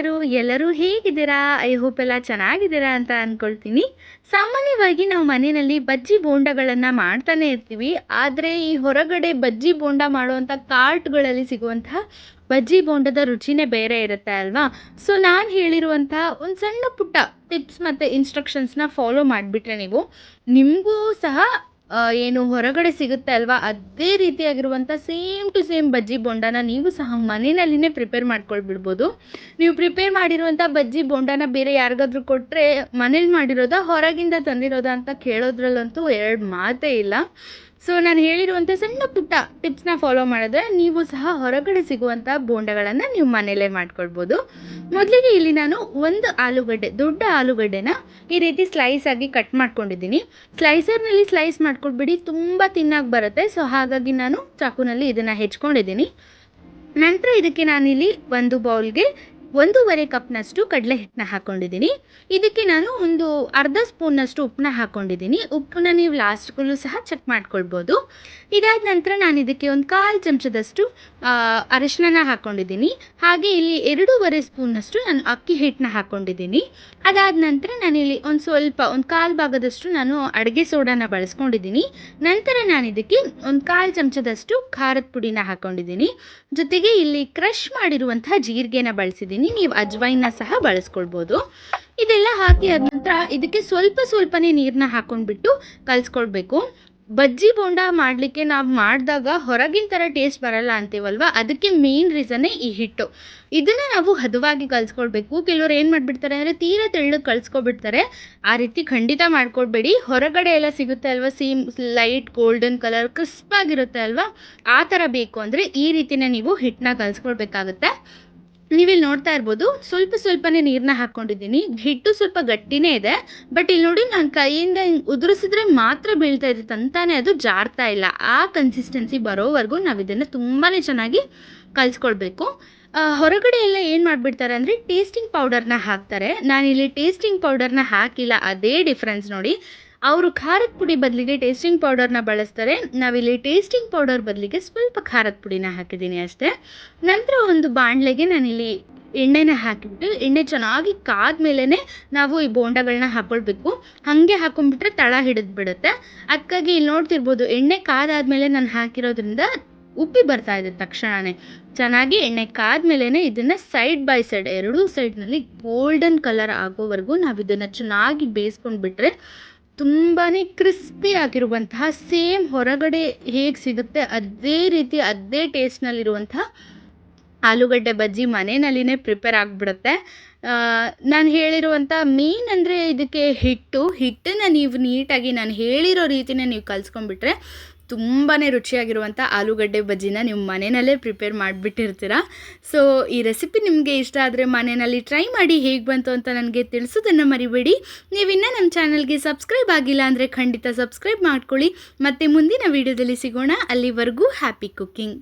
ಗೆಳೆಯರು ಎಲ್ಲರೂ ಹೇಗಿದ್ದೀರಾ? ಐ ಹೋಪ್ ಎಲ್ಲ ಚೆನ್ನಾಗಿದ್ದೀರಾ ಅಂತ ಅಂದ್ಕೊಳ್ತೀನಿ. ಸಾಮಾನ್ಯವಾಗಿ ನಾವು ಮನೆಯಲ್ಲಿ ಬಜ್ಜಿ ಬೋಂಡಗಳನ್ನು ಮಾಡ್ತಾನೆ ಇರ್ತೀವಿ. ಆದರೆ ಈ ಹೊರಗಡೆ ಬಜ್ಜಿ ಬೋಂಡ ಮಾಡುವಂಥ ಕಾರ್ಟ್ಗಳಲ್ಲಿ ಸಿಗುವಂತಹ ಬಜ್ಜಿ ಬೋಂಡದ ರುಚಿನೇ ಬೇರೆ ಇರುತ್ತೆ ಅಲ್ವಾ? ಸೊ ನಾನು ಹೇಳಿರುವಂತಹ ಒಂದು ಸಣ್ಣ ಪುಟ್ಟ ಟಿಪ್ಸ್ ಮತ್ತು ಇನ್ಸ್ಟ್ರಕ್ಷನ್ಸ್ನ ಫಾಲೋ ಮಾಡಿಬಿಟ್ರೆ ನೀವು ನಿಮಗೂ ಸಹ ಏನು ಹೊರಗಡೆ ಸಿಗುತ್ತೆ ಅಲ್ವಾ ಅದೇ ರೀತಿಯಾಗಿರುವಂಥ ಸೇಮ್ ಟು ಸೇಮ್ ಬಜ್ಜಿ ಬೋಂಡನ ನೀವು ಸಹ ಮನೆಯಲ್ಲಿನೇ ಪ್ರಿಪೇರ್ ಮಾಡ್ಕೊಳ್ಬಿಡ್ಬೋದು. ನೀವು ಪ್ರಿಪೇರ್ ಮಾಡಿರುವಂಥ ಬಜ್ಜಿ ಬೋಂಡನ ಬೇರೆ ಯಾರಿಗಾದ್ರೂ ಕೊಟ್ಟರೆ ಮನೇಲಿ ಮಾಡಿರೋದಾ ಹೊರಗಿಂದ ತಂದಿರೋದಾ ಅಂತ ಕೇಳೋದ್ರಲ್ಲಂತೂ ಎರಡು ಮಾತೇ ಇಲ್ಲ. ಸೊ ನಾನು ಹೇಳಿರುವಂಥ ಸಣ್ಣ ಪುಟ್ಟ ಟಿಪ್ಸ್ನ ಫಾಲೋ ಮಾಡಿದ್ರೆ ನೀವು ಸಹ ಹೊರಗಡೆ ಸಿಗುವಂಥ ಬೋಂಡಗಳನ್ನು ನೀವು ಮನೇಲೇ ಮಾಡ್ಕೊಳ್ಬೋದು. ಮೊದಲಿಗೆ ಇಲ್ಲಿ ನಾನು ಒಂದು ದೊಡ್ಡ ಆಲೂಗಡ್ಡೆನ ಈ ರೀತಿ ಸ್ಲೈಸ್ ಆಗಿ ಕಟ್ ಮಾಡ್ಕೊಂಡಿದ್ದೀನಿ. ಸ್ಲೈಸರ್ನಲ್ಲಿ ಸ್ಲೈಸ್ ಮಾಡ್ಕೊಳ್ಬಿಡಿ, ತುಂಬ ತಿನ್ನಾಗಿ ಬರುತ್ತೆ. ಸೊ ಹಾಗಾಗಿ ನಾನು ಚಾಕುನಲ್ಲಿ ಇದನ್ನು ಹೆಚ್ಕೊಂಡಿದ್ದೀನಿ. ನಂತರ ಇದಕ್ಕೆ ನಾನಿಲ್ಲಿ ಒಂದು ಬೌಲ್ಗೆ 1.5 ಕಪ್ನಷ್ಟು ಕಡಲೆ ಹಿಟ್ಟನ್ನ ಹಾಕ್ಕೊಂಡಿದ್ದೀನಿ. ಇದಕ್ಕೆ ನಾನು ಒಂದು ಅರ್ಧ ಸ್ಪೂನ್ನಷ್ಟು ಉಪ್ಪನ್ನ ಹಾಕ್ಕೊಂಡಿದ್ದೀನಿ. ಉಪ್ಪನ್ನ ನೀವು ಲಾಸ್ಟ್ಗೂ ಸಹ ಚೆಕ್ ಮಾಡ್ಕೊಳ್ಬೋದು. ಇದಾದ ನಂತರ ನಾನು ಇದಕ್ಕೆ ಒಂದು 1/4 ಚಮಚದಷ್ಟು ಅರಿಶಿನ ಹಾಕ್ಕೊಂಡಿದ್ದೀನಿ. ಹಾಗೆ ಇಲ್ಲಿ 2.5 ಸ್ಪೂನ್ನಷ್ಟು ನಾನು ಅಕ್ಕಿ ಹಿಟ್ಟನ್ನ ಹಾಕ್ಕೊಂಡಿದ್ದೀನಿ. ಅದಾದ ನಂತರ ನಾನಿಲ್ಲಿ ಒಂದು 1/4 ಭಾಗದಷ್ಟು ನಾನು ಅಡುಗೆ ಸೋಡಾನ ಬಳಸ್ಕೊಂಡಿದ್ದೀನಿ. ನಂತರ ನಾನು ಇದಕ್ಕೆ ಒಂದು 1/4 ಚಮಚದಷ್ಟು ಖಾರದ ಪುಡಿನ ಹಾಕ್ಕೊಂಡಿದ್ದೀನಿ. ಜೊತೆಗೆ ಇಲ್ಲಿ ಕ್ರಷ್ ಮಾಡಿರುವಂತಹ ಜೀರಿಗೆನ ಬಳಸಿದ್ದೀನಿ. ನೀವು ಅಜ್ವೈನ್ನ ಸಹ ಬಳಸ್ಕೊಳ್ಬೋದು. ಇದೆಲ್ಲ ಹಾಕಿ ಆದ ನಂತರ ಇದಕ್ಕೆ ಸ್ವಲ್ಪನೇ ನೀರನ್ನ ಹಾಕ್ಕೊಂಡ್ಬಿಟ್ಟು ಕಲಿಸ್ಕೊಳ್ಬೇಕು. ಬಜ್ಜಿ ಬೋಂಡ ಮಾಡಲಿಕ್ಕೆ ನಾವು ಮಾಡಿದಾಗ ಹೊರಗಿನ ಥರ ಟೇಸ್ಟ್ ಬರಲ್ಲ ಅಂತೀವಲ್ವ, ಅದಕ್ಕೆ ಮೇನ್ ರೀಸನ್ನೇ ಈ ಹಿಟ್ಟು. ಇದನ್ನು ನಾವು ಹದವಾಗಿ ಕಲಿಸ್ಕೊಳ್ಬೇಕು. ಕೆಲವ್ರು ಏನು ಮಾಡಿಬಿಡ್ತಾರೆ ಅಂದರೆ ತೀರಾ ತೆಳ್ಳಗೆ ಕಲಿಸ್ಕೊಬಿಡ್ತಾರೆ. ಆ ರೀತಿ ಖಂಡಿತ ಮಾಡ್ಕೊಳ್ಬೇಡಿ. ಹೊರಗಡೆ ಎಲ್ಲ ಸಿಗುತ್ತೆ ಅಲ್ವಾ, ಸೇಮ್ ಲೈಟ್ ಗೋಲ್ಡನ್ ಕಲರ್ ಕ್ರಿಸ್ಪಾಗಿರುತ್ತೆ ಅಲ್ವಾ, ಆ ಥರ ಬೇಕು ಅಂದರೆ ಈ ರೀತಿನೇ ನೀವು ಹಿಟ್ಟನ್ನ ಕಲಿಸ್ಕೊಳ್ಬೇಕಾಗುತ್ತೆ. ನೀವಿಲ್ಲಿ ನೋಡ್ತಾ ಇರ್ಬೋದು ಸ್ವಲ್ಪನೇ ನೀರನ್ನ ಹಾಕ್ಕೊಂಡಿದ್ದೀನಿ. ಹಿಟ್ಟು ಸ್ವಲ್ಪ ಗಟ್ಟಿನೇ ಇದೆ, ಬಟ್ ಇಲ್ಲಿ ನೋಡಿ ನಾನು ಕೈಯಿಂದ ಉದುರಿಸಿದ್ರೆ ಮಾತ್ರ ಬೀಳ್ತಾ ಇದೆ, ತಂತಾನೆ ಅದು ಜಾರ್ತಾ ಇಲ್ಲ. ಆ ಕನ್ಸಿಸ್ಟೆನ್ಸಿ ಬರೋವರೆಗೂ ನಾವು ಇದನ್ನು ತುಂಬಾ ಚೆನ್ನಾಗಿ ಕಲಿಸ್ಕೊಳ್ಬೇಕು. ಹೊರಗಡೆ ಎಲ್ಲ ಏನು ಮಾಡಿಬಿಡ್ತಾರೆ ಅಂದರೆ ಟೇಸ್ಟಿಂಗ್ ಪೌಡರ್ನ ಹಾಕ್ತಾರೆ. ನಾನಿಲ್ಲಿ ಟೇಸ್ಟಿಂಗ್ ಪೌಡರ್ನ ಹಾಕಿಲ್ಲ, ಅದೇ ಡಿಫ್ರೆನ್ಸ್ ನೋಡಿ. ಅವರು ಖಾರದ ಪುಡಿ ಬದಲಿಗೆ ಟೇಸ್ಟಿಂಗ್ ಪೌಡರ್ನ ಬಳಸ್ತಾರೆ. ನಾವಿಲ್ಲಿ ಟೇಸ್ಟಿಂಗ್ ಪೌಡರ್ ಬದಲಿಗೆ ಸ್ವಲ್ಪ ಖಾರದ ಪುಡಿನ ಹಾಕಿದ್ದೀನಿ ಅಷ್ಟೇ. ನಂತರ ಒಂದು ಬಾಣಲೆಗೆ ನಾನಿಲ್ಲಿ ಎಣ್ಣೆನ ಹಾಕಿಬಿಟ್ಟು ಎಣ್ಣೆ ಚೆನ್ನಾಗಿ ಕಾದ ಮೇಲೇ ನಾವು ಈ ಬೋಂಡಗಳನ್ನ ಹಾಕ್ಕೊಳ್ಬೇಕು. ಹಾಗೆ ಹಾಕ್ಕೊಂಡ್ಬಿಟ್ರೆ ತಳ ಹಿಡಿದ್ಬಿಡುತ್ತೆ. ಅದಕ್ಕಾಗಿ ಇಲ್ಲಿ ನೋಡ್ತಿರ್ಬೋದು ಎಣ್ಣೆ ಕಾದಾದ್ಮೇಲೆ ನಾನು ಹಾಕಿರೋದ್ರಿಂದ ಉಪ್ಪಿ ಬರ್ತಾ ಇದೆ ತಕ್ಷಣವೇ. ಚೆನ್ನಾಗಿ ಎಣ್ಣೆ ಕಾದ್ಮೇಲೆ ಇದನ್ನು ಸೈಡ್ ಬೈ ಸೈಡ್ ಎರಡೂ ಸೈಡ್ನಲ್ಲಿ ಗೋಲ್ಡನ್ ಕಲರ್ ಆಗೋವರೆಗೂ ನಾವು ಇದನ್ನು ಚೆನ್ನಾಗಿ ಬೇಯಿಸ್ಕೊಂಡ್ಬಿಟ್ರೆ ತುಂಬಾ ಕ್ರಿಸ್ಪಿ ಆಗಿರುವಂತಹ ಸೇಮ್ ಹೊರಗಡೆ ಹೇಗೆ ಸಿಗುತ್ತೆ ಅದೇ ರೀತಿ ಅದೇ ಟೇಸ್ಟ್ನಲ್ಲಿರುವಂತಹ ಆಲೂಗಡ್ಡೆ ಬಜ್ಜಿ ಮನೆಯಲ್ಲಿನೇ ಪ್ರಿಪೇರ್ ಆಗಿಬಿಡುತ್ತೆ. ನಾನು ಹೇಳಿರುವಂಥ ಮೇನ್ ಅಂದರೆ ಇದಕ್ಕೆ ಹಿಟ್ಟನ್ನು ನೀವು ನೀಟಾಗಿ ನಾನು ಹೇಳಿರೋ ರೀತಿನೇ ನೀವು ಕಲಿಸ್ಕೊಂಡ್ಬಿಟ್ರೆ ತುಂಬಾ ರುಚಿಯಾಗಿರುವಂಥ ಆಲೂಗಡ್ಡೆ ಬಜ್ಜಿನ ನೀವು ಮನೆಯಲ್ಲೇ ಪ್ರಿಪೇರ್ ಮಾಡಿಬಿಟ್ಟಿರ್ತೀರ. ಸೊ ಈ ರೆಸಿಪಿ ನಿಮಗೆ ಇಷ್ಟ ಆದರೆ ಮನೆಯಲ್ಲಿ ಟ್ರೈ ಮಾಡಿ ಹೇಗೆ ಬಂತು ಅಂತ ನನಗೆ ತಿಳಿಸೋದನ್ನು ಮರಿಬೇಡಿ. ನೀವಿನ್ನೂ ನಮ್ಮ ಚಾನಲ್ಗೆ ಸಬ್ಸ್ಕ್ರೈಬ್ ಆಗಿಲ್ಲ ಅಂದರೆ ಖಂಡಿತ ಸಬ್ಸ್ಕ್ರೈಬ್ ಮಾಡ್ಕೊಳ್ಳಿ. ಮತ್ತು ಮುಂದಿನ ವೀಡಿಯೋದಲ್ಲಿ ಸಿಗೋಣ. ಅಲ್ಲಿವರೆಗೂ ಹ್ಯಾಪಿ ಕುಕ್ಕಿಂಗ್.